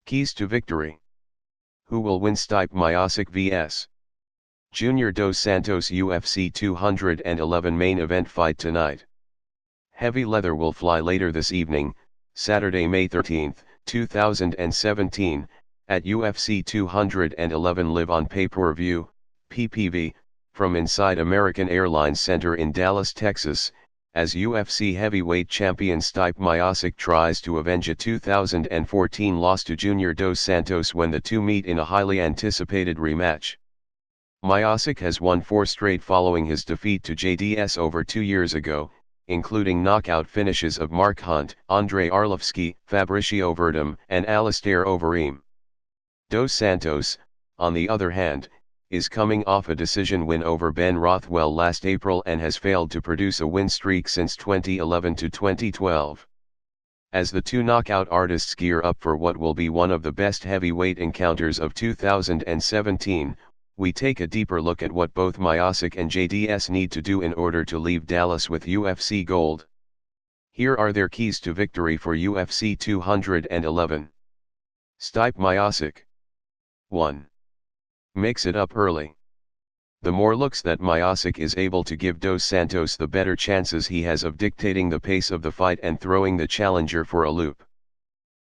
Keys to victory. Who will win Stipe Miocic vs. Junior dos Santos UFC 211 main event fight tonight? Heavy leather will fly later this evening, Saturday, May 13, 2017, at UFC 211 live on pay-per-view, PPV, from inside American Airlines Center in Dallas, Texas, as UFC heavyweight champion Stipe Miocic tries to avenge a 2014 loss to Junior dos Santos when the two meet in a highly anticipated rematch. Miocic has won 4 straight following his defeat to JDS over 2 years ago, including knockout finishes of Mark Hunt, Andrei Arlovski, Fabricio Verdum, and Alistair Overeem. Dos Santos, on the other hand, is coming off a decision win over Ben Rothwell last April and has failed to produce a win streak since 2011 to 2012. As the two knockout artists gear up for what will be one of the best heavyweight encounters of 2017, we take a deeper look at what both Miocic and JDS need to do in order to leave Dallas with UFC gold. Here are their keys to victory for UFC 211. Stipe Miocic. 1. Mix it up early. The more looks that Miocic is able to give Dos Santos, the better chances he has of dictating the pace of the fight and throwing the challenger for a loop.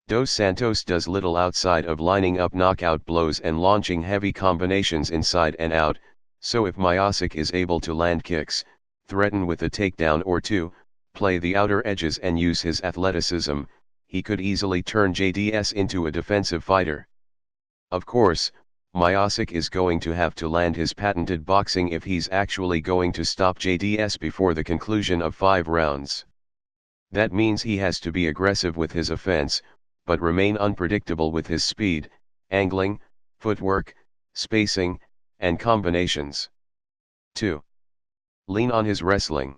Dos Santos does little outside of lining up knockout blows and launching heavy combinations inside and out, so if Miocic is able to land kicks, threaten with a takedown or two, play the outer edges and use his athleticism, he could easily turn JDS into a defensive fighter. Of course, Miocic is going to have to land his patented boxing if he's actually going to stop JDS before the conclusion of 5 rounds. That means he has to be aggressive with his offense, but remain unpredictable with his speed, angling, footwork, spacing, and combinations. 2. Lean on his wrestling.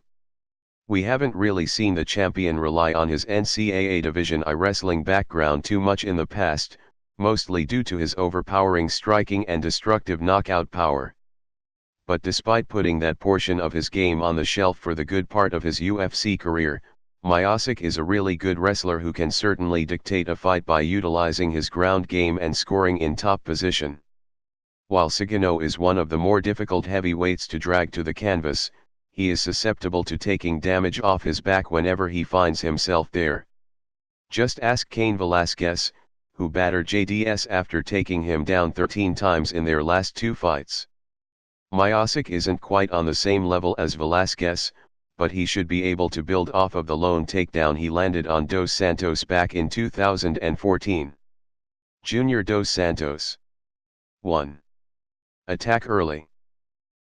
We haven't really seen the champion rely on his NCAA Division I wrestling background too much in the past, mostly due to his overpowering striking and destructive knockout power. But despite putting that portion of his game on the shelf for the good part of his UFC career, Miocic is a really good wrestler who can certainly dictate a fight by utilizing his ground game and scoring in top position. While Cigano is one of the more difficult heavyweights to drag to the canvas, he is susceptible to taking damage off his back whenever he finds himself there. Just ask Cain Velasquez, who battered JDS after taking him down 13 times in their last 2 fights. Miocic isn't quite on the same level as Velasquez, but he should be able to build off of the lone takedown he landed on Dos Santos back in 2014. Junior dos Santos. 1. Attack early.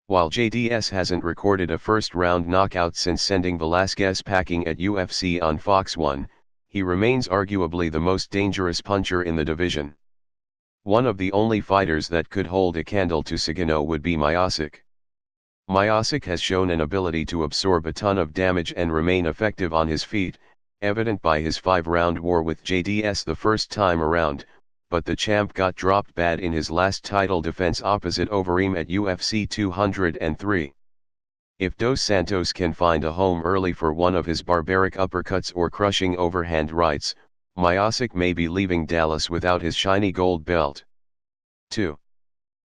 While JDS hasn't recorded a first-round knockout since sending Velasquez packing at UFC on Fox 1, he remains arguably the most dangerous puncher in the division. One of the only fighters that could hold a candle to Cigano would be Miocic. Miocic has shown an ability to absorb a ton of damage and remain effective on his feet, evident by his 5-round war with JDS the first time around, but the champ got dropped bad in his last title defense opposite Overeem at UFC 203. If Dos Santos can find a home early for one of his barbaric uppercuts or crushing overhand rights, Miocic may be leaving Dallas without his shiny gold belt. 2.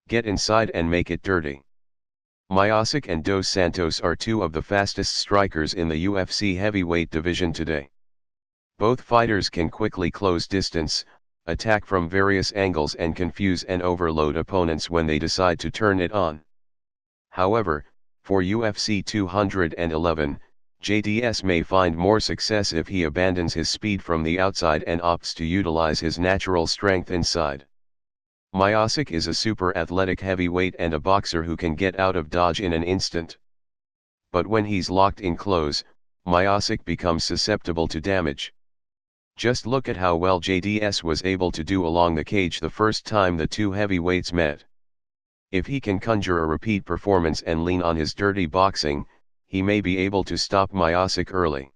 Get inside and make it dirty. Miocic and Dos Santos are 2 of the fastest strikers in the UFC heavyweight division today. Both fighters can quickly close distance, attack from various angles and confuse and overload opponents when they decide to turn it on. However, for UFC 211, JDS may find more success if he abandons his speed from the outside and opts to utilize his natural strength inside. Miocic is a super athletic heavyweight and a boxer who can get out of dodge in an instant. But when he's locked in close, Miocic becomes susceptible to damage. Just look at how well JDS was able to do along the cage the first time the two heavyweights met. If he can conjure a repeat performance and lean on his dirty boxing, he may be able to stop Miocic early.